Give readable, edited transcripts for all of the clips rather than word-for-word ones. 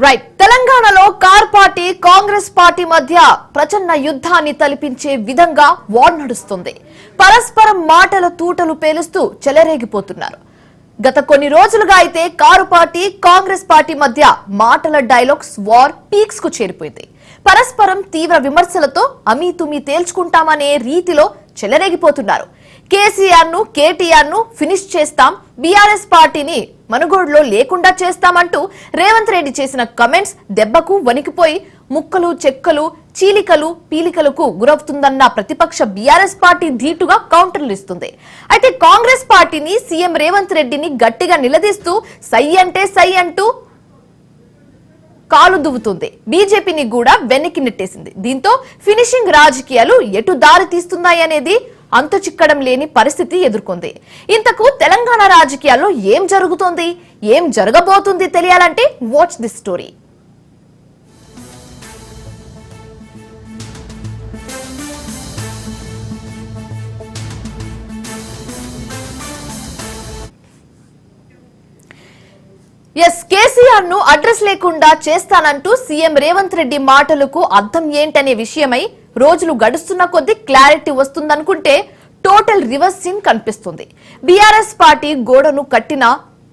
Right తెలంగాణలో car party Congress party మధ్య ప్రచండ యుద్ధాన్ని తలపించే విధంగా వార్ నడుస్తుంది. పరస్పరం మాటల తూటలు పేలుస్తూ చెలరేగిపోతున్నారు. గత కొన్ని రోజులుగా అయితే కారు పార్టీ కాంగ్రెస్ పార్టీ మధ్య మాటల డైలాగ్స్ వార్ పీక్స్ కు చేరిపోయింది. పరస్పరం తీవ్ర విమర్శలతో అమీతుమీ తేల్చుకుంటామనే రీతిలో చెలరేగిపోతున్నారు. కేసీఆర్ ను కేటీఆర్ ను ఫినిష్ చేస్తాం, బీఆర్ఎస్ పార్టీని మనుగోడులో లేకుండా చేస్తామంటూ రేవంత్ రెడ్డి చేసిన కమెంట్స్ దెబ్బకు వణికిపోయి ముక్కలు చెక్కలు చీలికలు పీలికలకు గురవుతుందన్న ప్రతిపక్ష బీఆర్ఎస్ పార్టీ ధీటుగా కౌంటర్లు ఇస్తుంది. అయితే కాంగ్రెస్ పార్టీని సీఎం రేవంత్ రెడ్డిని గట్టిగా నిలదీస్తూ సై అంటే సై అంటూ కాలు దువ్వుతుంది. బీజేపీని కూడా వెనక్కి నెట్టేసింది. దీంతో ఫినిషింగ్ రాజకీయాలు ఎటు దారి తీస్తున్నాయనేది అంతు చిక్కడం లేని పరిస్థితి ఎదుర్కొంది. ఇంతకు తెలంగాణ రాజకీయాల్లో ఏం జరుగుతోంది, ఏం జరగబోతుంది తెలియాలంటే వాచ్ దిస్ స్టోరీ. కేసీఆర్ ను అడ్రస్ లేకుండా చేస్తానంటూ సీఎం రేవంత్ రెడ్డి మాటలకు అర్థం ఏంటనే విషయమై రోజులు గడుస్తున్న కొద్దీ క్లారిటీ వస్తుందనుకుంటే టోటల్ రివర్స్ సీన్ కనిపిస్తుంది. బీఆర్ఎస్ పార్టీ గోడను కట్టిన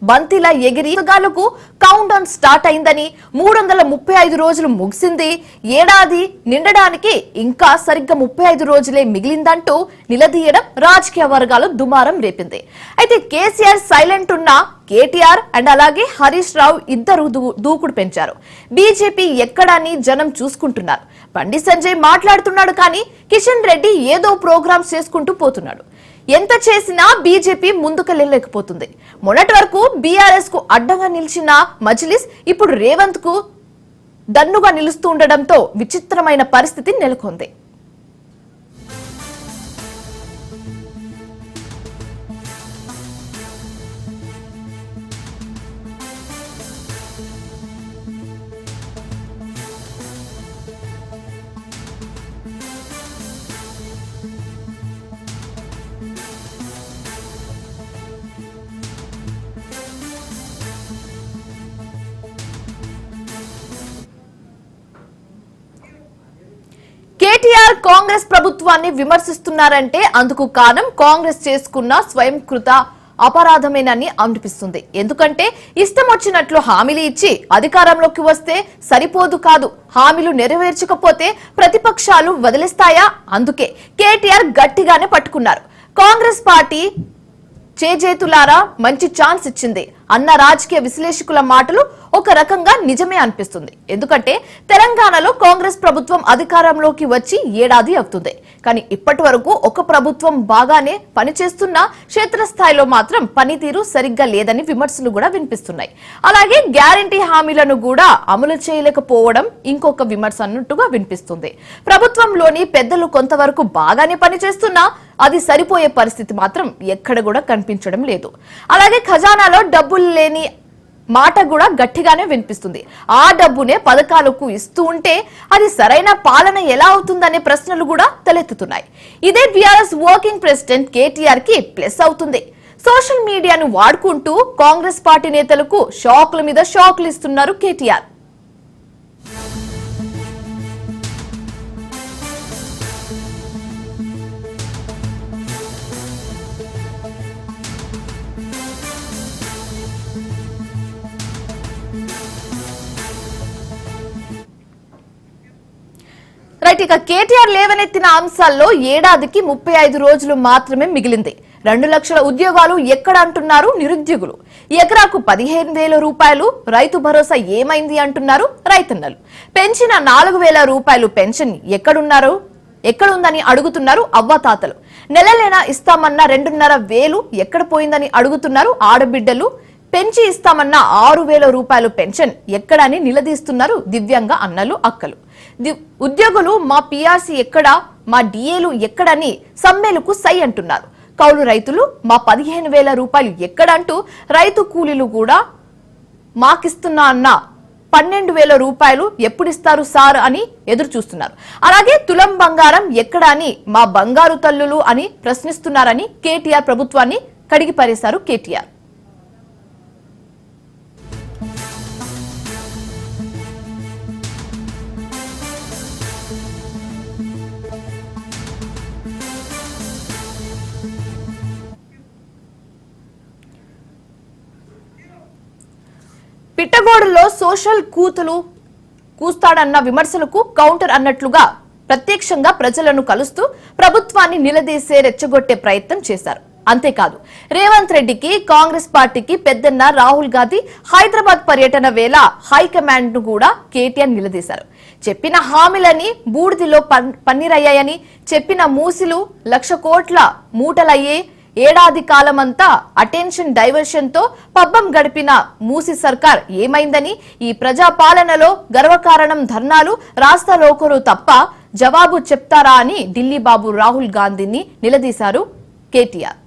బంతిలా ఎగిరి గాలకు కౌంట్ డౌన్ స్టార్ట్ అయిందని, 335 రోజులు ముగిసింది, ఏడాది నిండడానికి ఇంకా సరిగ్గా 35 రోజులే మిగిలిందంటూ నిలదీయడం రాజకీయ వర్గాలు దుమారం రేపింది. అయితే కేసీఆర్ సైలెంట్ ఉన్న కేటీఆర్ అండ్ అలాగే హరీష్ రావు ఇద్దరు దూకుడు పెంచారు. బీజేపీ ఎక్కడాని జనం చూసుకుంటున్నారు. బండి సంజయ్ మాట్లాడుతున్నాడు కానీ కిషన్ రెడ్డి ఏదో ప్రోగ్రామ్స్ చేసుకుంటూ పోతున్నాడు. ఎంత చేసినా బీజేపీ ముందుకెళ్లలేకపోతుంది. మొన్నటి వరకు బీఆర్ఎస్ కు అడ్డంగా నిలిచిన మజ్లిస్ ఇప్పుడు రేవంత్ కు దన్నుగా నిలుస్తూ ఉండడంతో విచిత్రమైన పరిస్థితి నెలకొంది. కేటీఆర్ కాంగ్రెస్ ప్రభుత్వాన్ని విమర్శిస్తున్నారంటే అందుకు కారణం కాంగ్రెస్ చేసుకున్న స్వయంకృత అపరాధమేనని అనిపిస్తుంది. ఎందుకంటే ఇష్టం వచ్చినట్లు హామీలు ఇచ్చి అధికారంలోకి వస్తే సరిపోదు కాదు, హామీలు నెరవేర్చకపోతే ప్రతిపక్షాలు వదిలేస్తాయా? అందుకే కేటీఆర్ గట్టిగానే పట్టుకున్నారు. కాంగ్రెస్ పార్టీ చేజేతులారా మంచి ఛాన్స్ ఇచ్చింది అన్న రాజకీయ విశ్లేషకుల మాటలు ఒక రకంగా నిజమే అనిపిస్తుంది. ఎందుకంటే తెలంగాణలో కాంగ్రెస్ ప్రభుత్వం అధికారంలోకి వచ్చి ఏడాది అవుతుంది. కానీ ఇప్పటి వరకు ఒక ప్రభుత్వం బాగానే పనిచేస్తున్నా క్షేత్రస్థాయిలో మాత్రం పనితీరు సరిగ్గా లేదని విమర్శలు కూడా వినిపిస్తున్నాయి. అలాగే గ్యారంటీ హామీలను కూడా అమలు చేయలేకపోవడం ఇంకొక విమర్శ అన్నట్టుగా వినిపిస్తుంది. ప్రభుత్వంలోని పెద్దలు కొంతవరకు బాగానే పనిచేస్తున్నా అది సరిపోయే పరిస్థితి మాత్రం ఎక్కడ కూడా కనిపించడం లేదు. అలాగే ఖజానాలో డబ్బులు లేని మాట కూడా గట్టిగానే వినిపిస్తుంది. ఆ డబ్బునే పథకాలకు ఇస్తూ ఉంటే అది సరైన పాలన ఎలా అవుతుందనే ప్రశ్నలు కూడా తలెత్తుతున్నాయి. ఇదే బీఆర్ఎస్ వర్కింగ్ ప్రెసిడెంట్ కేటీఆర్ కి ప్లస్ అవుతుంది. సోషల్ మీడియాను వాడుకుంటూ కాంగ్రెస్ పార్టీ నేతలకు షాక్ల మీద షాక్లు ఇస్తున్నారు కేటీఆర్. రైట్, ఇక కేటీఆర్ లేవనెత్తిన అంశాల్లో ఏడాదికి 35 రోజులు మాత్రమే మిగిలింది. 2 లక్షల ఉద్యోగాలు ఎక్కడ అంటున్నారు నిరుద్యోగులు. ఎకరాకు 15,000 రూపాయలు రైతు భరోసా ఏమైంది అంటున్నారు రైతన్నలు. పెంచిన 4,000 రూపాయలు పెన్షన్ ఎక్కడుందని అడుగుతున్నారు అవ్వతాతలు. నెలలైనా ఇస్తామన్న 2,500 ఎక్కడ పోయిందని అడుగుతున్నారు ఆడబిడ్డలు. పెంచి ఇస్తామన్న 6,000 రూపాయలు పెన్షన్ ఎక్కడని నిలదీస్తున్నారు దివ్యాంగ అన్నలు అక్కలు. ఉద్యోగులు మా పీఆర్సీ ఎక్కడ, మా డిఏలు ఎక్కడని సమ్మెలకు సై అంటున్నారు. కౌలు రైతులు మా 15,000 రూపాయలు ఎక్కడంటూ రైతు కూలీలు కూడా మాకిస్తున్నా అన్న 12,000 రూపాయలు ఎప్పుడిస్తారు సార్ అని ఎదురు చూస్తున్నారు. అలాగే తులం బంగారం ఎక్కడ అని మా బంగారు తల్లులు అని ప్రశ్నిస్తున్నారని కేటీఆర్ ప్రభుత్వాన్ని కడిగిపారేశారు కేటీఆర్. పిట్టగోడులో సోషల్ కూస్తాడన్న విమర్శలకు కౌంటర్ అన్నట్లుగా ప్రత్యక్షంగా ప్రజలను కలుస్తూ ప్రభుత్వాన్ని నిలదీసే రెచ్చగొట్టే ప్రయత్నం చేశారు. అంతేకాదు రేవంత్ రెడ్డికి కాంగ్రెస్ పార్టీకి పెద్దన్న రాహుల్ గాంధీ హైదరాబాద్ పర్యటన వేళ హైకమాండ్ ను కూడా కేటీఆర్ నిలదీశారు. చెప్పిన హామీలని బూడిదిలో పన్నీరయ్యాయని, చెప్పిన మూసిలు 1,00,000 కోట్ల మూటలయ్యే, ఏడాది కాలమంతా అటెన్షన్ డైవర్షన్ తో పబ్బం గడిపిన మూసి సర్కార్ ఏమైందని, ఈ ప్రజా పాలనలో గర్వకారణం ధర్నాలు రాస్తారోకోలు తప్ప జవాబు చెప్తారా అని ఢిల్లీ బాబు రాహుల్ గాంధీని నిలదీశారు కేటీఆర్.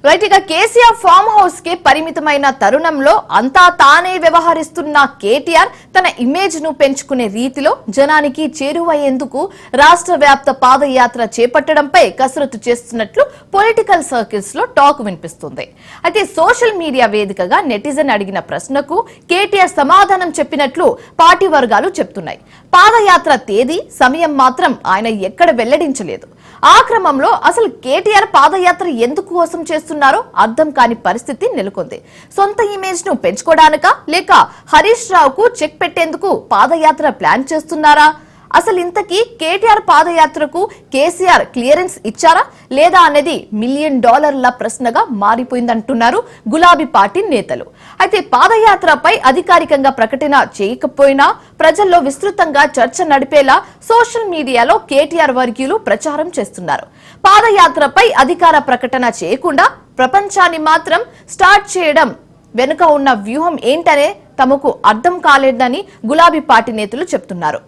రైట్, ఇక కేసీఆర్ ఫామ్ హౌస్ కి పరిమితమైన తరుణంలో అంతా తానే వ్యవహరిస్తున్న కేటీఆర్ తన ఇమేజ్ ను పెంచుకునే రీతిలో జనానికి చేరువయ్యేందుకు రాష్ట్ర వ్యాప్త పాదయాత్ర చేపట్టడంపై కసరత్తు చేస్తున్నట్లు పొలిటికల్ సర్కిల్స్ లో టాక్ వినిపిస్తుంది. అయితే సోషల్ మీడియా వేదికగా నెటిజన్ అడిగిన ప్రశ్నకు కేటీఆర్ సమాధానం చెప్పినట్లు పార్టీ వర్గాలు చెప్తున్నాయి. పాదయాత్ర తేదీ, సమయం మాత్రం ఆయన ఎక్కడ వెల్లడించలేదు. ఆ క్రమంలో అసలు కేటీఆర్ పాదయాత్ర ఎందుకు కోసం చేస్తున్నారో అర్థం కాని పరిస్థితి నెలకొంది. సొంత ఇమేజ్ ను పెంచుకోవడానికా, లేక హరీష్ రావుకు చెక్ పెట్టేందుకు పాదయాత్ర ప్లాన్ చేస్తున్నారా? అసలు ఇంతకీ కేటీఆర్ పాదయాత్రకు కేసీఆర్ క్లియరెన్స్ ఇచ్చారా లేదా అనేది $1 మిలియన్ ప్రశ్నగా మారిపోయిందంటున్నారు గులాబీ పార్టీ నేతలు. అయితే పాదయాత్రపై అధికారికంగా ప్రకటన చేయకపోయినా ప్రజల్లో విస్తృతంగా చర్చ నడిపేలా సోషల్ మీడియాలో కేటీఆర్ వర్గీయులు ప్రచారం చేస్తున్నారు. పాదయాత్రపై అధికార ప్రకటన చేయకుండా ప్రపంచాన్ని మాత్రం స్టార్ట్ చేయడం వెనుక ఉన్న వ్యూహం ఏంటనే తమకు అర్థం కాలేదని గులాబీ పార్టీ నేతలు చెప్తున్నారు.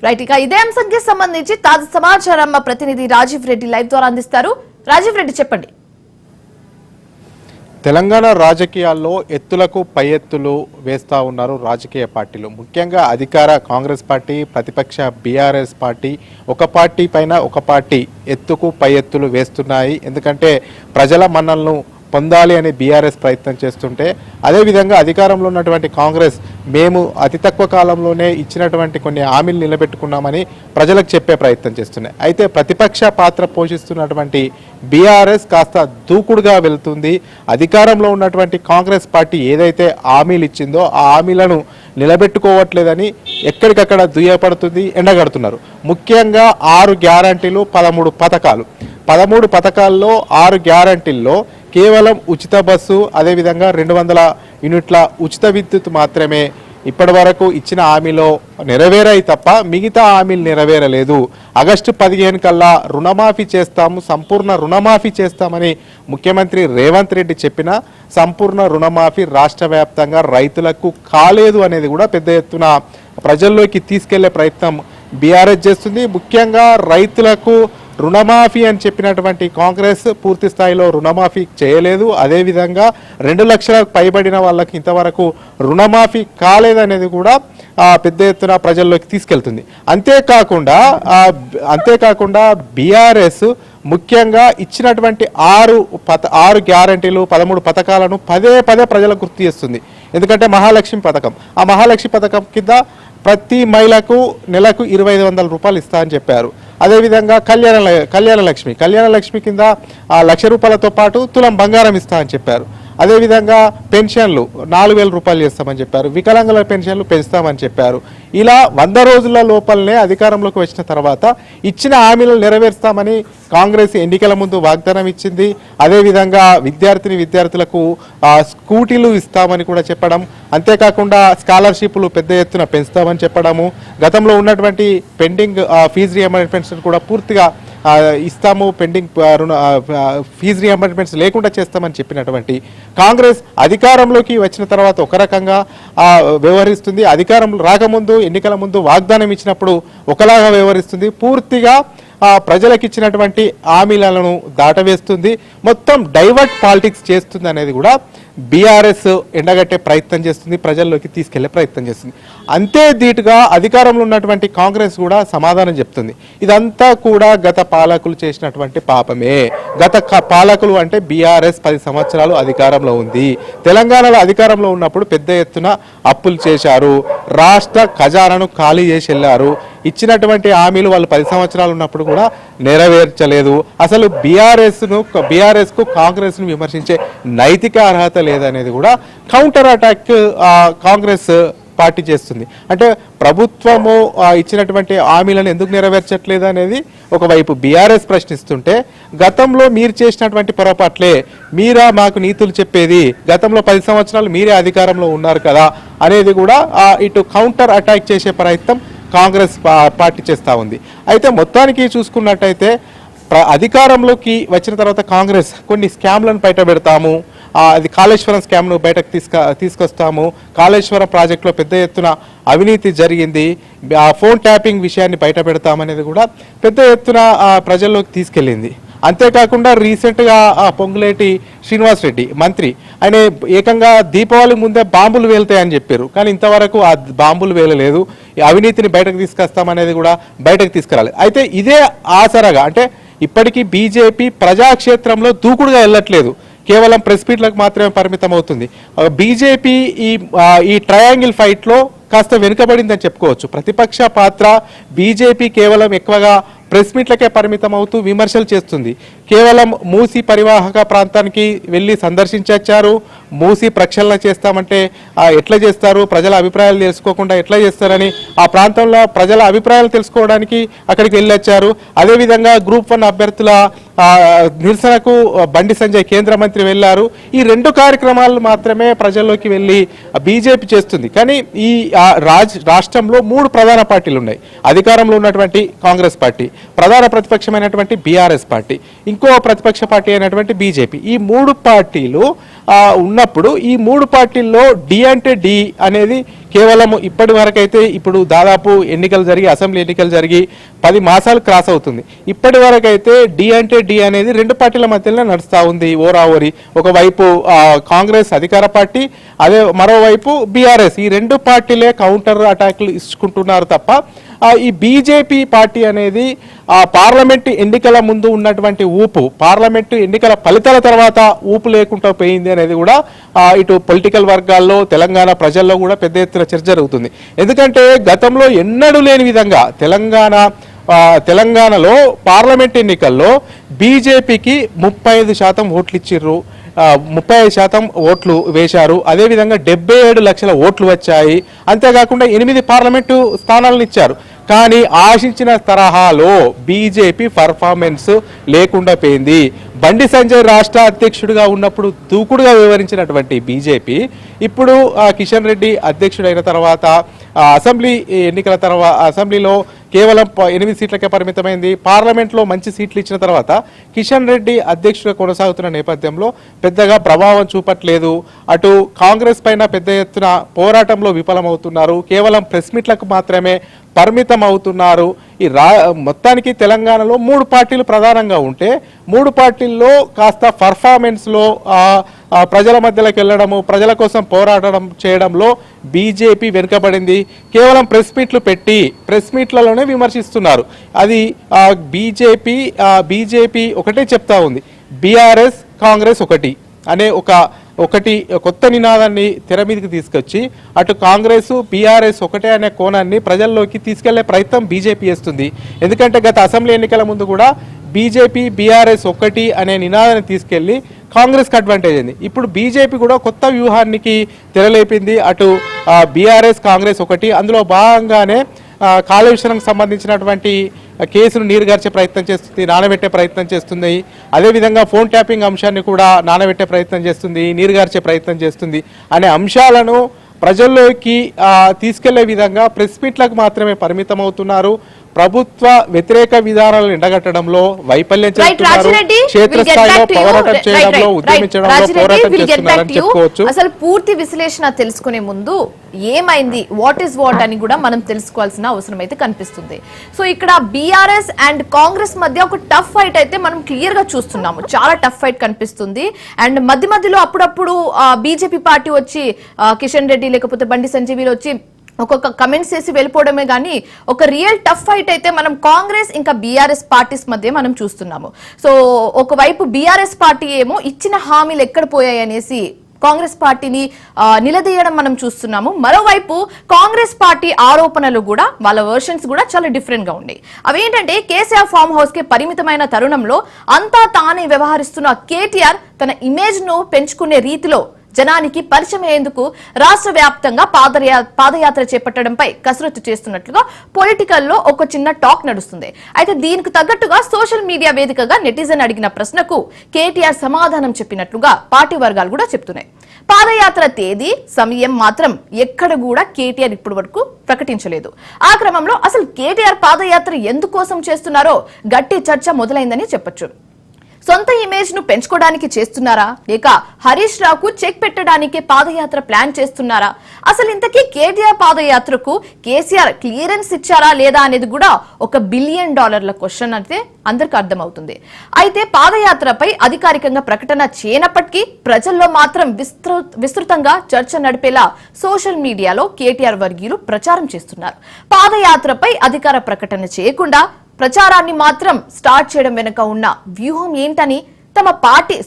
రైట్, ఇక ఇదే అంశానికి సంబంధించి తాజా సమాచారం మా ప్రతినిధి రాజీవ్ రెడ్డి లైవ్ ద్వారా అందిస్తారు. రాజీవ్ రెడ్డి, చెప్పండి. తెలంగాణ రాజకీయాల్లో ఎత్తులకు పై ఎత్తులు వేస్తా ఉన్నారు రాజకీయ పార్టీలు. ముఖ్యంగా అధికార కాంగ్రెస్ పార్టీ, ప్రతిపక్ష బీఆర్ఎస్ పార్టీ, ఒక పార్టీ పైన ఒక పార్టీ ఎత్తుకు పై ఎత్తులు వేస్తున్నాయి. ఎందుకంటే ప్రజల మన్నలను పొందాలి అని బీఆర్ఎస్ ప్రయత్నం చేస్తుంటే, అదేవిధంగా అధికారంలో ఉన్నటువంటి కాంగ్రెస్ మేము అతి తక్కువ కాలంలోనే ఇచ్చినటువంటి కొన్ని హామీలు నిలబెట్టుకున్నామని ప్రజలకు చెప్పే ప్రయత్నం చేస్తున్నాయి. అయితే ప్రతిపక్ష పాత్ర పోషిస్తున్నటువంటి బీఆర్ఎస్ కాస్త దూకుడుగా వెళ్తుంది. అధికారంలో ఉన్నటువంటి కాంగ్రెస్ పార్టీ ఏదైతే హామీలు ఇచ్చిందో ఆ హామీలను నిలబెట్టుకోవట్లేదని ఎక్కడికక్కడ దుయ్యపడుతుంది, ఎండగడుతున్నారు. ముఖ్యంగా 6 గ్యారంటీలు, 13 పథకాలు. 13 పథకాల్లో 6 గ్యారంటీల్లో కేవలం ఉచిత బస్సు, అదేవిధంగా 200 యూనిట్ల ఉచిత విద్యుత్ మాత్రమే ఇప్పటి వరకు ఇచ్చిన హామీలో నెరవేరాయి తప్ప మిగతా హామీలు నెరవేరలేదు. ఆగస్టు 15 కల్లా రుణమాఫీ చేస్తాము, సంపూర్ణ రుణమాఫీ చేస్తామని ముఖ్యమంత్రి రేవంత్ రెడ్డి చెప్పిన సంపూర్ణ రుణమాఫీ రాష్ట్ర వ్యాప్తంగా రైతులకు కాలేదు అనేది కూడా పెద్ద ఎత్తున ప్రజల్లోకి తీసుకెళ్లే ప్రయత్నం బీఆర్ఎస్ చేస్తుంది. ముఖ్యంగా రైతులకు రుణమాఫీ అని చెప్పినటువంటి కాంగ్రెస్ పూర్తి స్థాయిలో రుణమాఫీ చేయలేదు. అదేవిధంగా 2 లక్షలకు పైబడిన వాళ్ళకి ఇంతవరకు రుణమాఫీ కాలేదనేది కూడా పెద్ద ఎత్తున ప్రజల్లోకి తీసుకెళ్తుంది. అంతేకాకుండా బీఆర్ఎస్ ముఖ్యంగా ఇచ్చినటువంటి 6 గ్యారంటీలు, 13 పథకాలను పదే ప్రజలకు గుర్తు చేస్తుంది. ఎందుకంటే మహాలక్ష్మి పథకం, ఆ మహాలక్ష్మి పథకం కింద ప్రతి మహిళకు నెలకు 2,500 రూపాయలు ఇస్తా అని చెప్పారు. అదేవిధంగా కళ్యాణ లక్ష్మి కింద 1,00,000 రూపాయలతో పాటు తులం బంగారం ఇస్తా అని చెప్పారు. అదేవిధంగా పెన్షన్లు 4,000 రూపాయలు చేస్తామని చెప్పారు. వికలాంగుల పెన్షన్లు పెంచుతామని చెప్పారు. ఇలా 100 రోజుల లోపలనే అధికారంలోకి వచ్చిన తర్వాత ఇచ్చిన హామీలను నెరవేర్స్తామని కాంగ్రెస్ ఎన్నికల ముందు వాగ్దానం ఇచ్చింది. అదేవిధంగా విద్యార్థులకు స్కూటీలు ఇస్తామని కూడా చెప్పడం, అంతేకాకుండా స్కాలర్షిప్లు పెద్ద ఎత్తున పెంచుతామని చెప్పడము, గతంలో ఉన్నటువంటి పెండింగ్ ఫీజు రియంబర్స్మెంట్స్ కూడా పూర్తిగా ఇస్తాము, పెండింగ్ ఫీజు రియంబర్స్మెంట్స్ లేకుండా చేస్తామని చెప్పినటువంటి కాంగ్రెస్ అధికారంలోకి వచ్చిన తర్వాత ఒక రకంగా వ్యవహరిస్తుంది, అధికారం రాకముందు ఎన్నికల ముందు వాగ్దానం ఇచ్చినప్పుడు ఒకలాగా వ్యవహరిస్తుంది, పూర్తిగా ప్రజలకు ఇచ్చినటువంటి హామీలను దాటవేస్తుంది, మొత్తం డైవర్ట్ పాలిటిక్స్ చేస్తుంది అనేది కూడా బీఆర్ఎస్ ఎండగట్టే ప్రయత్నం చేస్తుంది, ప్రజల్లోకి తీసుకెళ్లే ప్రయత్నం చేస్తుంది. అంతే ధీటుగా అధికారంలో ఉన్నటువంటి కాంగ్రెస్ కూడా సమాధానం చెప్తుంది, ఇదంతా కూడా గత పాలకులు చేసినటువంటి పాపమే. గత పాలకులు అంటే బీఆర్ఎస్ 10 సంవత్సరాలు అధికారంలో ఉంది, తెలంగాణలో అధికారంలో ఉన్నప్పుడు పెద్ద ఎత్తున అప్పులు చేశారు, రాష్ట్ర ఖజానాను ఖాళీ చేసి వెళ్ళారు, ఇచ్చినటువంటి హామీలు వాళ్ళు 10 సంవత్సరాలు ఉన్నప్పుడు కూడా నెరవేర్చలేదు. అసలు బీఆర్ఎస్ కు కాంగ్రెస్ ను విమర్శించే నైతిక అర్హత లేదనేది కూడా కౌంటర్ అటాక్ కాంగ్రెస్ పార్టీ చేస్తుంది. అంటే ప్రభుత్వము ఇచ్చినటువంటి హామీలను ఎందుకు నెరవేర్చట్లేదు అనేది ఒకవైపు బీఆర్ఎస్ ప్రశ్నిస్తుంటే, గతంలో మీరు చేసినటువంటి పొరపాట్లే మీరా మాకు నీతులు చెప్పేది, గతంలో 10 సంవత్సరాలు మీరే అధికారంలో ఉన్నారు కదా అనేది కూడా ఇటు కౌంటర్ అటాక్ చేసే ప్రయత్నం కాంగ్రెస్ పార్టీ చేస్తూ ఉంది. అయితే మొత్తానికి చూసుకున్నట్టయితే అధికారంలోకి వచ్చిన తర్వాత కాంగ్రెస్ కొన్ని స్కామ్లను బయట పెడతాము, అది కాళేశ్వరం స్కామ్ను బయటకు తీసుకొస్తాము, కాళేశ్వరం ప్రాజెక్టులో పెద్ద ఎత్తున అవినీతి జరిగింది, ఫోన్ ట్యాపింగ్ విషయాన్ని బయట పెడతామనేది కూడా పెద్ద ఎత్తున ప్రజల్లోకి తీసుకెళ్ళింది. అంతేకాకుండా రీసెంట్గా పొంగులేటి శ్రీనివాస్ రెడ్డి మంత్రి ఆయన ఏకంగా దీపావళి ముందే బాంబులు వేలుతాయని చెప్పారు, కానీ ఇంతవరకు ఆ బాంబులు వేలలేదు, అవినీతిని బయటకు తీసుకొస్తామనేది కూడా బయటకు తీసుకురాలి. అయితే ఇదే ఆసరగా అంటే ఇప్పటికీ బీజేపీ ప్రజాక్షేత్రంలో దూకుడుగా వెళ్ళట్లేదు, కేవలం ప్రెస్ మీట్లకు మాత్రమే పరిమితం అవుతుంది. బీజేపీ ఈ ట్రయాంగిల్ ఫైట్లో కాస్త వెనుకబడిందని చెప్పుకోవచ్చు. ప్రతిపక్ష పాత్ర బీజేపీ కేవలం ఎక్కువగా ప్రెస్ మీట్లకే పరిమితం అవుతూ విమర్శలు చేస్తుంది. కేవలం మూసీ పరివాహక ప్రాంతానికి వెళ్ళి సందర్శించొచ్చారు, మూసీ ప్రక్షాళన చేస్తామంటే ఎట్లా చేస్తారు, ప్రజల అభిప్రాయాలు తెలుసుకోకుండా ఎట్లా చేస్తారని ఆ ప్రాంతంలో ప్రజల అభిప్రాయాలు తెలుసుకోవడానికి అక్కడికి వెళ్ళొచ్చారు. అదేవిధంగా గ్రూప్ 1 అభ్యర్థుల నిరసనకు బండి సంజయ్ కేంద్ర మంత్రి వెళ్లారు. ఈ 2 కార్యక్రమాలు మాత్రమే ప్రజల్లోకి వెళ్ళి బీజేపీ చేస్తుంది. కానీ ఈ రాష్ట్రంలో 3 ప్రధాన పార్టీలు ఉన్నాయి. అధికారంలో ఉన్నటువంటి కాంగ్రెస్ పార్టీ, ప్రధాన ప్రతిపక్షమైనటువంటి బీఆర్ఎస్ పార్టీ, ఇంకో ప్రతిపక్ష పార్టీ అయినటువంటి బీజేపీ. ఈ 3 పార్టీలు ఉన్నప్పుడు ఈ 3 పార్టీల్లో డి అంటే డి అనేది కేవలం ఇప్పటి వరకైతే ఇప్పుడు దాదాపు ఎన్నికలు జరిగి అసెంబ్లీ ఎన్నికలు జరిగి 10 మాసాలు క్రాస్ అవుతుంది. ఇప్పటి వరకైతే డి అంటే డి అనేది 2 పార్టీల మధ్యలో నడుస్తూ ఉంది ఓరావరి. ఒకవైపు కాంగ్రెస్ అధికార పార్టీ, అదే మరోవైపు బీఆర్ఎస్. ఈ 2 పార్టీలే కౌంటర్ అటాక్లు ఇచ్చుకుంటున్నారు తప్ప ఈ బీజేపీ పార్టీ అనేది పార్లమెంటు ఎన్నికల ముందు ఉన్నటువంటి ఊపు, పార్లమెంటు ఎన్నికల ఫలితాల తర్వాత ఊపు లేకుండా పోయింది అనేది కూడా ఇటు పొలిటికల్ వర్గాల్లో తెలంగాణ ప్రజల్లో కూడా పెద్ద ఎత్తున చర్చ జరుగుతుంది. ఎందుకంటే గతంలో ఎన్నడూ లేని విధంగా తెలంగాణలో పార్లమెంట్ ఎన్నికల్లో బీజేపీకి 35% ఓట్లు ఇచ్చిర్రు, 35% ఓట్లు వేశారు. అదేవిధంగా 77 లక్షల ఓట్లు వచ్చాయి. అంతేకాకుండా 8 పార్లమెంటు స్థానాలను ఇచ్చారు. కానీ ఆశించిన తరహాలో బీజేపీ పర్ఫార్మెన్స్ లేకుండా పోయింది. బండి సంజయ్ రాష్ట్ర అధ్యక్షుడిగా ఉన్నప్పుడు దూకుడుగా వివరించినటువంటి బీజేపీ ఇప్పుడు కిషన్ రెడ్డి అధ్యక్షుడైన తర్వాత అసెంబ్లీ ఎన్నికల తర్వాత అసెంబ్లీలో కేవలం 8 సీట్లకే పరిమితమైంది. పార్లమెంట్లో మంచి సీట్లు ఇచ్చిన తర్వాత కిషన్ రెడ్డి అధ్యక్షుడిగా కొనసాగుతున్న నేపథ్యంలో పెద్దగా ప్రభావం చూపట్లేదు. అటు కాంగ్రెస్ పైన పెద్ద ఎత్తున పోరాటంలో విఫలమవుతున్నారు, కేవలం ప్రెస్ మీట్లకు మాత్రమే పరిమితం అవుతున్నారు. ఈ మొత్తానికి తెలంగాణలో 3 పార్టీలు ప్రధానంగా ఉంటే 3 పార్టీల్లో కాస్త పర్ఫార్మెన్స్లో ప్రజల మధ్యలోకి వెళ్ళడము, ప్రజల కోసం పోరాటం చేయడంలో బీజేపీ వెనుకబడింది. కేవలం ప్రెస్ మీట్లు పెట్టి ప్రెస్ మీట్లలోనే విమర్శిస్తున్నారు. అది బీజేపీ ఒకటే చెప్తా ఉంది, బీఆర్ఎస్ కాంగ్రెస్ ఒకటి అనే ఒకటి కొత్త నినాదాన్ని తెర మీదకి తీసుకొచ్చి అటు కాంగ్రెస్ బీఆర్ఎస్ ఒకటే అనే కోణాన్ని ప్రజల్లోకి తీసుకెళ్లే ప్రయత్నం బీజేపీ చేస్తుంది. ఎందుకంటే గత అసెంబ్లీ ఎన్నికల ముందు కూడా బీజేపీ బీఆర్ఎస్ ఒకటి అనే నినాదాన్ని తీసుకెళ్లి కాంగ్రెస్కి అడ్వాంటేజ్ అయింది. ఇప్పుడు బీజేపీ కూడా కొత్త వ్యూహానికి తెరలేపింది. అటు బీఆర్ఎస్ కాంగ్రెస్ ఒకటి, అందులో భాగంగానే కాళేశ్వరంకి సంబంధించినటువంటి కేసును నీరుగార్చే ప్రయత్నం చేస్తుంది, నానబెట్టే ప్రయత్నం చేస్తుంది. అదేవిధంగా ఫోన్ ట్యాపింగ్ అంశాన్ని కూడా నానబెట్టే ప్రయత్నం చేస్తుంది, నీరుగార్చే ప్రయత్నం చేస్తుంది అనే అంశాలను ప్రజల్లోకి తీసుకెళ్లే విధంగా ప్రెస్ మీట్లకు మాత్రమే పరిమితం అవుతున్నారు. ప్రభుత్వ వ్యతిరేక విధానాలను ఎండగట్టడంలో వైఫల్యం చేస్తున్నారు, రాజిరెడ్డి, క్షేత్రస్థాయిలో పోరాటం చేయడంలో ఉద్యమించడంలో పోరాటం చేస్తున్నారని చెప్పుకోవచ్చు. అసలు పూర్తి విశ్లేషణ తెలుసుకునే ముందు ఏమైంది, వాట్ ఈస్ వాట్ అని కూడా మనం తెలుసుకోవాల్సిన అవసరం అయితే కనిపిస్తుంది. సో ఇక్కడ బీఆర్ఎస్ అండ్ కాంగ్రెస్ మధ్య ఒక టఫ్ ఫైట్ అయితే మనం క్లియర్ గా చూస్తున్నాము. చాలా టఫ్ ఫైట్ కనిపిస్తుంది. అండ్ మధ్యలో అప్పుడప్పుడు బీజేపీ పార్టీ వచ్చి కిషన్ రెడ్డి లేకపోతే బండి సంజీవీలు వచ్చి ఒక్కొక్క కమెంట్స్ చేసి వెళ్ళిపోవడమే గానీ ఒక రియల్ టఫ్ ఫైట్ అయితే మనం కాంగ్రెస్ ఇంకా బీఆర్ఎస్ పార్టీస్ మధ్య మనం చూస్తున్నాము. సో ఒకవైపు బీఆర్ఎస్ పార్టీ ఏమో ఇచ్చిన హామీలు ఎక్కడ పోయాయి అనేసి కాంగ్రెస్ పార్టీని నిలదీయడం మనం చూస్తున్నాము. మరోవైపు కాంగ్రెస్ పార్టీ ఆరోపణలు కూడా వాళ్ళ వర్షన్స్ కూడా చాలా డిఫరెంట్ గా ఉన్నాయి. అవేంటంటే కేసీఆర్ ఫామ్ హౌస్ కి పరిమితమైన తరుణంలో అంతా తానే వ్యవహరిస్తున్న కేటీఆర్ తన ఇమేజ్ ను పెంచుకునే రీతిలో జనానికి పరిచయం అయ్యేందుకు రాష్ట్ర వ్యాప్తంగా పాదయాత్ర చేపట్టడంపై కసరత్తు చేస్తున్నట్లుగా పొలిటికల్లో ఒక చిన్న టాక్ నడుస్తుంది. అయితే దీనికి తగ్గట్టుగా సోషల్ మీడియా వేదికగా నెటిజన్ అడిగిన ప్రశ్నకు కేటీఆర్ సమాధానం చెప్పినట్లుగా పార్టీ వర్గాలు కూడా చెప్తున్నాయి. పాదయాత్ర తేదీ సమయం మాత్రం ఎక్కడ కూడా కేటీఆర్ ఇప్పటి వరకు ప్రకటించలేదు. ఆ క్రమంలో అసలు కేటీఆర్ పాదయాత్ర ఎందుకోసం చేస్తున్నారో గట్టి చర్చ మొదలైందని చెప్పొచ్చు. సొంత ఇమేజ్ ను పెంచుకోవడానికి చేస్తున్నారా, లేక హరీష్ రావుకు చెక్ పెట్టడానికే పాదయాత్ర ప్లాన్ చేస్తున్నారా, అసలు ఇంతకీ కేటీఆర్ పాదయాత్రకు కేసీఆర్ క్లియరెన్స్ ఇచ్చారా లేదా అనేది కూడా $1 బిలియన్ క్వశ్చన్ అయితే అందరికి అర్థమవుతుంది. అయితే పాదయాత్రపై అధికారికంగా ప్రకటన చేయనప్పటికీ ప్రజల్లో మాత్రం విస్తృతంగా చర్చ నడిపేలా సోషల్ మీడియాలో కేటీఆర్ వర్గీయులు ప్రచారం చేస్తున్నారు. పాదయాత్రపై అధికార ప్రకటన చేయకుండా ప్రచారాన్ని మాత్రం స్టార్ట్ చేయడం వెనుక ఉన్న వ్యూహం ఏంటని తమ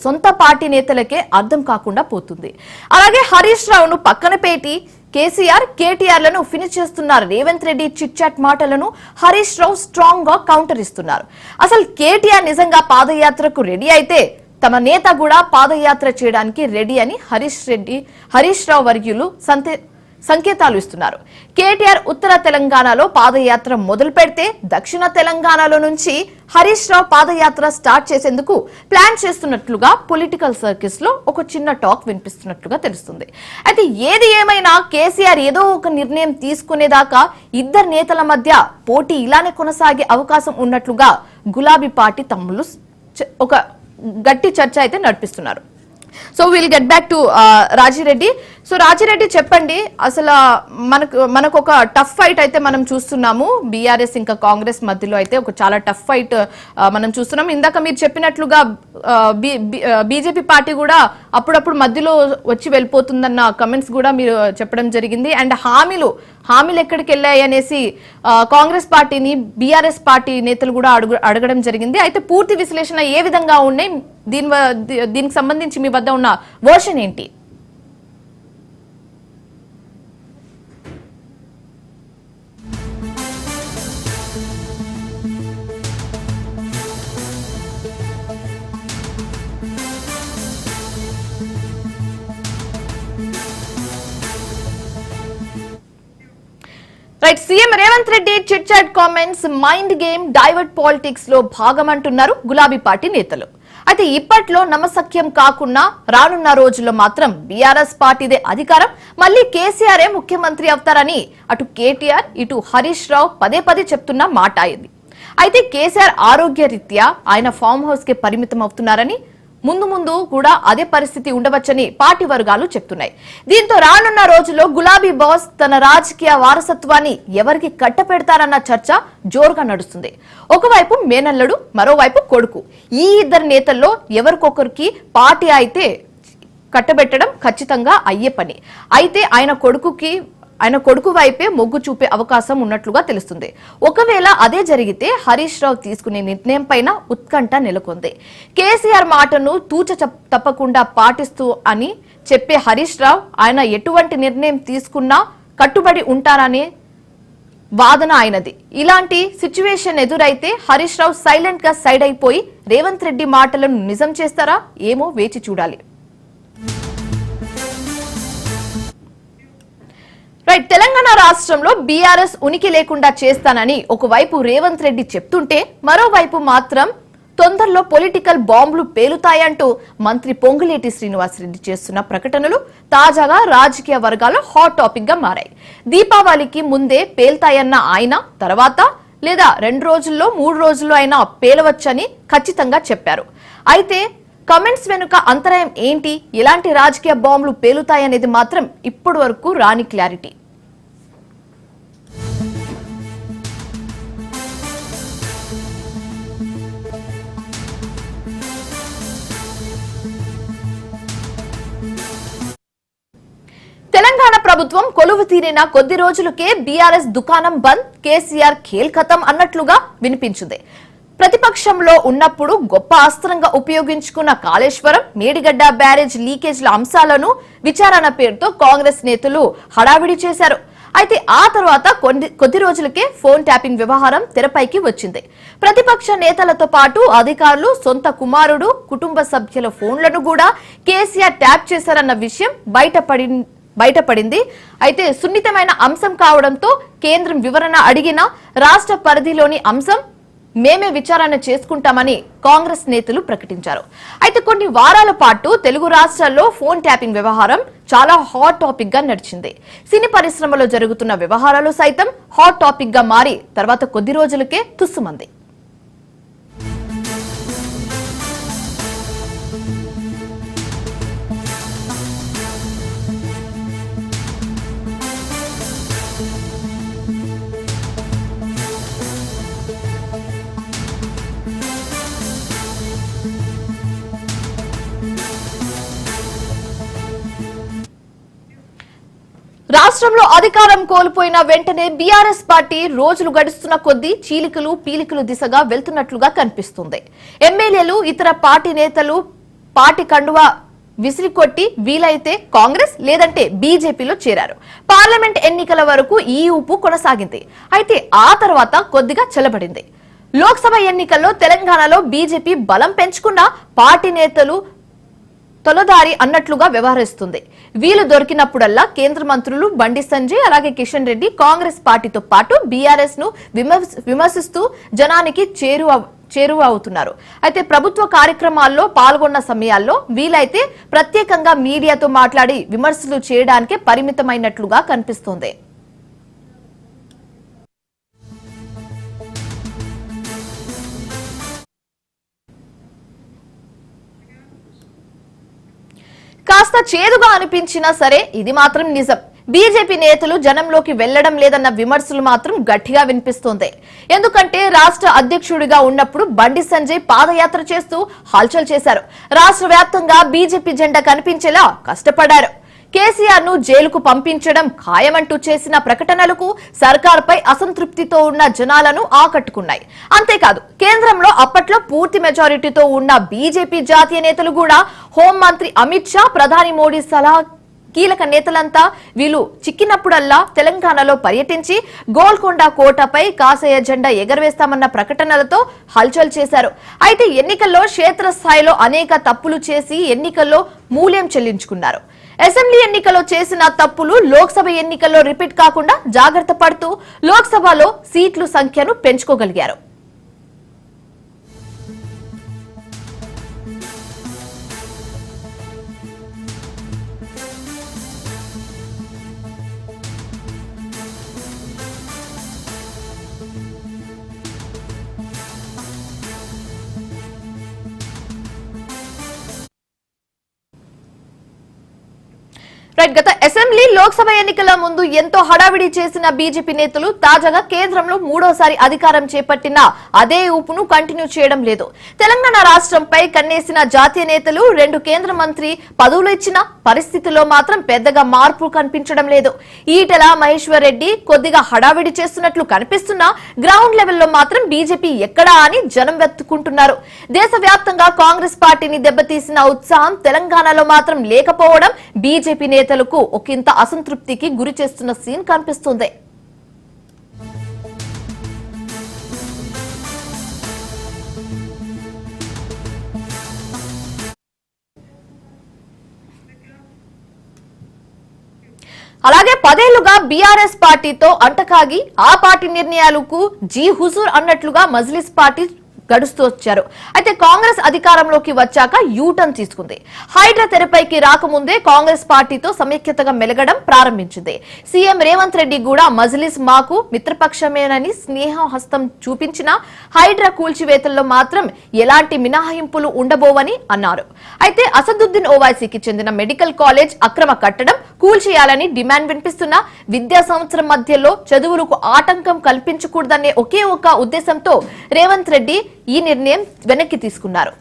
సొంత పార్టీ నేతలకే అర్థం కాకుండా పోతుంది. అలాగే హరీష్ రావును పక్కన పెట్టి కేసీఆర్ కేటీఆర్లను ఫినిష్ చేస్తున్న రేవంత్ రెడ్డి చిట్ చాట్ మాటలను హరీష్ రావు స్ట్రాంగ్ గా కౌంటర్ ఇస్తున్నారు. అసలు కేటీఆర్ నిజంగా పాదయాత్రకు రెడీ అయితే తమ నేత కూడా పాదయాత్ర చేయడానికి రెడీ అని హరీష్ రావు వర్గీయులు సంకేతాలు ఇస్తున్నారు. కేటీఆర్ ఉత్తర తెలంగాణలో పాదయాత్ర మొదలు పెడితే దక్షిణ తెలంగాణలో నుంచి హరీష్ రావు పాదయాత్ర స్టార్ట్ చేసేందుకు ప్లాన్ చేస్తున్నట్లుగా పొలిటికల్ సర్కిల్స్ లో ఒక చిన్న టాక్ వినిపిస్తున్నట్లుగా తెలుస్తుంది. అయితే ఏది ఏమైనా కేసీఆర్ ఏదో ఒక నిర్ణయం తీసుకునేదాకా ఇద్దరు నేతల మధ్య పోటీ ఇలానే కొనసాగే అవకాశం ఉన్నట్లుగా గులాబీ పార్టీ తమ్ముళ్ళు ఒక గట్టి చర్చ అయితే నడిపిస్తున్నారు. So will get back to Rajireddy. So Rajireddy చెప్పండి, అసలు మనకు ఒక టఫ్ ఫైట్ అయితే మనం చూస్తున్నాము. బీఆర్ఎస్ ఇంకా కాంగ్రెస్ మధ్యలో అయితే ఒక చాలా టఫ్ ఫైట్ మనం చూస్తున్నాం. ఇందాక మీరు చెప్పినట్లుగా బీజేపీ పార్టీ కూడా అప్పుడప్పుడు మధ్యలో వచ్చి వెళ్ళిపోతుందన్న కమెంట్స్ కూడా మీరు చెప్పడం జరిగింది. అండ్ హామీలు ఎక్కడికి వెళ్ళాయి అనేసి కాంగ్రెస్ పార్టీని బీఆర్ఎస్ పార్టీ నేతలు కూడా అడగడం జరిగింది. అయితే పూర్తి విశ్లేషణ ఏ విధంగా ఉన్నాయి, దీనికి సంబంధించి మీ వద్ద ఉన్న వర్షన్ ఏంటి? Right, CM Revanth Reddy chit chat comments mind game divert politics లో భాగమంటున్నారు గులాబీ పార్టీ నేతలు. అయితే ఇప్పట్లో నమసఖ్యం కాకుండా రానున్న రోజుల్లో మాత్రం బీఆర్ఎస్ పార్టీదే అధికారం, మళ్లీ కేసీఆరే ముఖ్యమంత్రి అవుతారని అటు కేటీఆర్ ఇటు హరీష్ రావు పదే చెప్తున్న మాట అయింది. అయితే కేసీఆర్ ఆరోగ్య రీత్యా ఆయన ఫామ్ హౌస్ కి పరిమితం అవుతున్నారని, ముందు కూడా అదే పరిస్థితి ఉండవచ్చని పార్టీ వర్గాలు చెప్తున్నాయి. దీంతో రానున్న రోజుల్లో గులాబీ బాస్ తన రాజకీయ వారసత్వాన్ని ఎవరికి కట్టపెడతారన్న చర్చ జోరుగా నడుస్తుంది. ఒకవైపు మేనల్లుడు, మరోవైపు కొడుకు, ఈ ఇద్దరు నేతల్లో ఎవరికొకరికి పార్టీ అయితే కట్టబెట్టడం ఖచ్చితంగా అయ్యే పని. అయితే ఆయన కొడుకు వైపే మొగ్గు చూపే అవకాశం ఉన్నట్లుగా తెలుస్తుంది. ఒకవేళ అదే జరిగితే హరీష్ రావు తీసుకునే నిర్ణయం పైన ఉత్కంఠ నెలకొంది. కేసీఆర్ మాటను తప్పకుండా పాటిస్తూ అని చెప్పే హరీష్ రావు ఆయన ఎటువంటి నిర్ణయం తీసుకున్నా కట్టుబడి ఉంటారనే వాదన ఆయనది. ఇలాంటి సిచ్యువేషన్ ఎదురైతే హరీష్ రావు సైలెంట్ గా సైడ్ అయిపోయి రేవంత్ రెడ్డి మాటలను నిజం చేస్తారా ఏమో వేచి చూడాలి. రైట్, తెలంగాణ రాష్ట్రంలో బీఆర్ఎస్ ఉనికి లేకుండా చేస్తానని ఒకవైపు రేవంత్ రెడ్డి చెప్తుంటే మరోవైపు మాత్రం తొందరలో పొలిటికల్ బాంబులు పేలుతాయంటూ మంత్రి పొంగులేటి శ్రీనివాసరెడ్డి చేస్తున్న ప్రకటనలు తాజాగా రాజకీయ వర్గాల్లో హాట్ టాపిక్ గా మారాయి. దీపావళికి ముందే పేల్తాయన్న ఆయన తర్వాత లేదా 2 రోజుల్లో 3 రోజుల్లో అయినా పేలవచ్చని ఖచ్చితంగా చెప్పారు. అయితే కమెంట్స్ వెనుక అంతరాయం ఏంటి, ఎలాంటి రాజకీయ బాంబులు పేలుతాయనేది మాత్రం ఇప్పటి వరకు రాని క్లారిటీ. తెలంగాణ ప్రభుత్వం కొలువు తీరిన కొద్ది రోజులకే బీఆర్ఎస్ దుకాణం బంద్, కేసీఆర్ ఖేల్ ఖతం అన్నట్లుగా వినిపించింది. ప్రతిపక్షంలో ఉన్నప్పుడు గొప్ప అస్త్రంగా ఉపయోగించుకున్న కాళేశ్వరం, మేడిగడ్డ బ్యారేజ్ లీకేజ్ల అంశాలను విచారణ పేరుతో కాంగ్రెస్ నేతలు హడావిడి చేశారు. అయితే ఆ తర్వాత కొద్ది రోజులకే ఫోన్ ట్యాపింగ్ వ్యవహారం తెరపైకి వచ్చింది. ప్రతిపక్ష నేతలతో పాటు అధికారులు సొంత కుమారుడు, కుటుంబ సభ్యుల ఫోన్లను కూడా కేసీఆర్ ట్యాప్ చేశారన్న విషయం బయటపడింది. అయితే సున్నితమైన అంశం కావడంతో కేంద్రం వివరణ అడిగినా రాష్ట్ర పరిధిలోని అంశం మేమే విచారణ చేసుకుంటామని కాంగ్రెస్ నేతలు ప్రకటించారు. అయితే కొన్ని వారాల పాటు తెలుగు రాష్ట్రాల్లో ఫోన్ ట్యాపింగ్ వ్యవహారం చాలా హాట్ టాపిక్ గా నడిచింది. సినీ పరిశ్రమలో జరుగుతున్న వ్యవహారాలు సైతం హాట్ టాపిక్ గా మారి తర్వాత కొద్ది రోజులకే తుస్సుమంది. రాష్ట్రంలో అధికారం కోల్పోయిన వెంటనే బీఆర్ఎస్ పార్టీ రోజులు గడుస్తున్న కొద్దీ చీలికలు పీలికలు దిశగా వెళ్తున్నట్లుగా కనిపిస్తుంది. ఎమ్మెల్యేలు, ఇతర పార్టీ నేతలు పార్టీ కండువా విసిరికొట్టి వీలైతే కాంగ్రెస్ లేదంటే బీజేపీలో చేరారు. పార్లమెంట్ ఎన్నికల వరకు ఈ ఊపు కొనసాగింది. అయితే ఆ తర్వాత కొద్దిగా చల్లబడింది. లోక్సభ ఎన్నికల్లో తెలంగాణలో బీజేపీ బలం పెంచుకున్న పార్టీ నేతలు తొలదారి అన్నట్లుగా వ్యవహరిస్తుంది. వీలు దొరికినప్పుడల్లా కేంద్ర మంత్రులు బండి సంజయ్, అలాగే కిషన్ రెడ్డి కాంగ్రెస్ పార్టీతో పాటు బీఆర్ఎస్ ను విమర్శిస్తూ జనానికి చేరువ అవుతున్నారు. అయితే ప్రభుత్వ కార్యక్రమాల్లో పాల్గొన్న సమయాల్లో వీలైతే ప్రత్యేకంగా మీడియాతో మాట్లాడి విమర్శలు చేయడానికే పరిమితమైనట్లుగా కనిపిస్తోంది. కాస్త చేదుగా అనిపించినా సరే ఇది మాత్రం నిజం. బీజేపీ నేతలు జనంలోకి వెళ్లడం లేదన్న విమర్శలు మాత్రం గట్టిగా వినిపిస్తోంది. ఎందుకంటే రాష్ట్ర అధ్యక్షుడిగా ఉన్నప్పుడు బండి సంజయ్ పాదయాత్ర చేస్తూ హల్చల్ చేశారు. రాష్ట్ర వ్యాప్తంగా బీజేపీ జెండా కనిపించేలా కష్టపడ్డారు. కేసీఆర్ ను జైలుకు పంపించడం ఖాయమంటూ చేసిన ప్రకటనలకు సర్కార్పై అసంతృప్తితో ఉన్న జనాలను ఆకట్టుకున్నాయి. అంతేకాదు కేంద్రంలో అప్పట్లో పూర్తి మెజారిటీతో ఉన్న బీజేపీ జాతీయ నేతలు కూడా హోంమంత్రి అమిత్ షా, ప్రధాని మోడీ సలహా కీలక నేతలంతా వీళ్ళు చిక్కినప్పుడల్లా తెలంగాణలో పర్యటించి గోల్కొండ కోటపై కాషాయ జెండా ఎగరవేస్తామన్న ప్రకటనలతో హల్చల్ చేశారు. అయితే ఎన్నికల్లో క్షేత్రస్థాయిలో అనేక తప్పులు చేసి ఎన్నికల్లో మూల్యం చెల్లించుకున్నారు. అసెంబ్లీ ఎన్నికల్లో చేసిన తప్పులు లోక్సభ ఎన్నికల్లో రిపీట్ కాకుండా జాగ్రత్త పడుతూ లోక్సభలో సీట్ల సంఖ్యను పెంచుకోగలిగారు. గత అసెంబ్లీ, లోక్సభ ఎన్నికల ముందు ఎంతో హడావిడి చేసిన బీజేపీ నేతలు తాజాగా కేంద్రంలో మూడోసారి అధికారం చేపట్టిన అదే ఊపును కంటిన్యూ చేయడం లేదు. తెలంగాణ రాష్ట్రంపై కన్నేసిన జాతీయ నేతలు 2 కేంద్ర మంత్రి పదవులు ఇచ్చిన పరిస్థితుల్లో మాత్రం పెద్దగా మార్పు కనిపించడం లేదు. ఈటెల మహేశ్వర్ రెడ్డి కొద్దిగా హడావిడి చేస్తున్నట్లు కనిపిస్తున్నా గ్రౌండ్ లెవెల్లో మాత్రం బీజేపీ ఎక్కడా అని జనం వెతుక్కుంటున్నారు. దేశవ్యాప్తంగా కాంగ్రెస్ పార్టీని దెబ్బతీసిన ఉత్సాహం తెలంగాణలో మాత్రం లేకపోవడం బీజేపీ నేతలకు ఒకంత అసంతృప్తికి గురి చేస్తున్న సీన్ కనిపిస్తుంది. అలాగే 10 ఏళ్లుగా బీఆర్ఎస్ పార్టీతో అంటకాగి ఆ పార్టీ నిర్ణయాలకు జీ హుజూర్ అన్నట్లుగా మజ్లిస్ పార్టీ గడుస్తూ వచ్చారు. అయితే కాంగ్రెస్ అధికారంలోకి వచ్చాక యూటర్న్ తీసుకుంది. హైడ్రా తెరపైకి రాకముందే కాంగ్రెస్ పార్టీతో సమైక్యతగా మెలగడం ప్రారంభించింది. సీఎం రేవంత్ రెడ్డి కూడా మజ్లిస్ మాకు మిత్రపక్షమేనని స్నేహహస్తం చూపించినా హైడ్రా కూల్చివేతల్లో మాత్రం ఎలాంటి మినహాయింపులు ఉండబోవని అన్నారు. అయితే అసదుద్దీన్ ఓవైసీకి చెందిన మెడికల్ కాలేజ్ అక్రమ కట్టడం కూల్చేయాలని డిమాండ్ వినిపిస్తున్న విద్యా సంవత్సరం మధ్యలో చదువులకు ఆటంకం కల్పించకూడదనే ఒకే ఒక ఉద్దేశంతో రేవంత్ రెడ్డి ఈ నిర్ణయం వెనక్కి తీసుకున్నారు.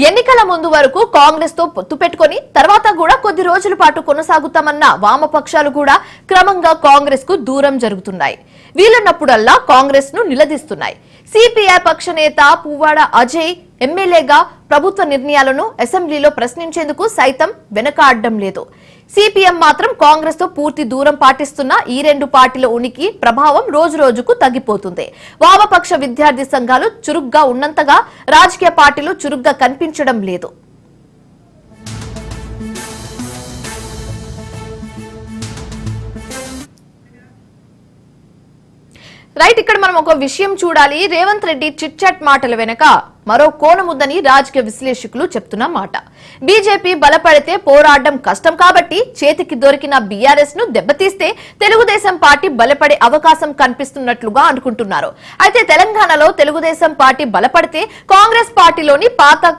ఎన్నికల ముందు వరకు కాంగ్రెస్ తో పొత్తు పెట్టుకుని తర్వాత కూడా కొద్ది రోజుల పాటు కొనసాగుతామన్న వామపక్షాలు కూడా క్రమంగా కాంగ్రెస్ కు దూరం జరుగుతున్నాయి. వీలున్నప్పుడల్లా కాంగ్రెస్ ను నిలదీస్తున్నాయి. సిపిఐ పక్ష నేత పువ్వాడ అజయ్ ఎమ్మెల్యేగా ప్రభుత్వ నిర్ణయాలను అసెంబ్లీలో ప్రశ్నించేందుకు సైతం వెనకాడడం లేదు. సిపిఎం మాత్రం కాంగ్రెస్ తో పూర్తి దూరం పాటిస్తున్న ఈ రెండు పార్టీల ఉనికి ప్రభావం రోజు రోజుకు తగ్గిపోతుంది. వామపక్ష విద్యార్థి సంఘాలు చురుగ్గా ఉన్నంతగా రాజకీయ పార్టీలు చురుగ్గా కనిపించడం లేదు. రైట్, ఇక్కడ మనం ఒక విషయం చూడాలి. రేవంత్ రెడ్డి చిట్ చాట్ మాటల వెనక మరో కోణముందని రాజకీయ విశ్లేషకులు చెప్తున్న మాట. బీజేపీ బలపడితే పోరాడడం కష్టం కాబట్టి చేతికి దొరికిన బీఆర్ఎస్ ను దెబ్బతీస్తే తెలుగుదేశం పార్టీ బలపడే అవకాశం కనిపిస్తున్నట్లుగా అనుకుంటున్నారు. అయితే తెలంగాణలో తెలుగుదేశం పార్టీ బలపడితే కాంగ్రెస్ పార్టీలోని పాత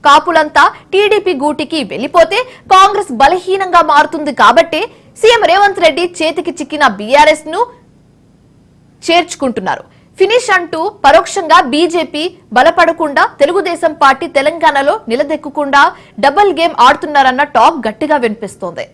కాపులంతా టీడీపీ గూటికి వెళ్లిపోతే కాంగ్రెస్ బలహీనంగా మారుతుంది. కాబట్టి సీఎం రేవంత్ రెడ్డి చేతికి చిక్కిన బీఆర్ఎస్ ను చేర్చుకుంటున్నారు. ఫినిష్ అంటూ పరోక్షంగా బీజేపీ బలపడకుండా తెలుగుదేశం పార్టీ తెలంగాణలో నిలదెక్కకుండా డబుల్ గేమ్ ఆడుతున్నారన్న టాక్ గట్టిగా వినిపిస్తోంది.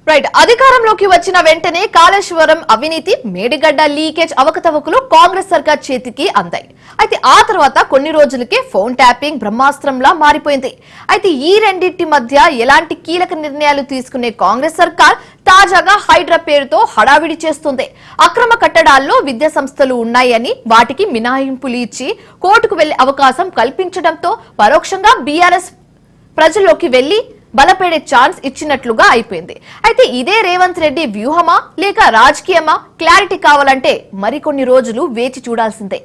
రైట్, అధికారంలోకి వచ్చిన వెంటనే కాళేశ్వరం అవినీతి, మేడిగడ్డ లీకేజ్ అవకతవకలు కాంగ్రెస్ సర్కార్ చేతికి అందాయి. అయితే ఆ తర్వాత కొన్ని రోజులకే ఫోన్ ట్యాపింగ్ బ్రహ్మాస్త్రంలా మారిపోయింది. అయితే ఈ రెండింటి మధ్య ఎలాంటి కీలక నిర్ణయాలు తీసుకునే కాంగ్రెస్ సర్కార్ తాజాగా హైడ్రా పేరుతో హడావిడి చేస్తుంది. అక్రమ కట్టడాల్లో విద్యా సంస్థలు ఉన్నాయని వాటికి మినహాయింపులు ఇచ్చి కోర్టుకు వెళ్లే అవకాశం కల్పించడంతో పరోక్షంగా బీఆర్ఎస్ ప్రజల్లోకి వెళ్లి బలపడే ఛాన్స్ ఇచ్చినట్లుగా అయిపోయింది. అయితే ఇదే రేవంత్ రెడ్డి వ్యూహమా లేక రాజకీయమా? క్లారిటీ కావాలంటే మరికొన్ని రోజులు వేచి చూడాల్సిందే.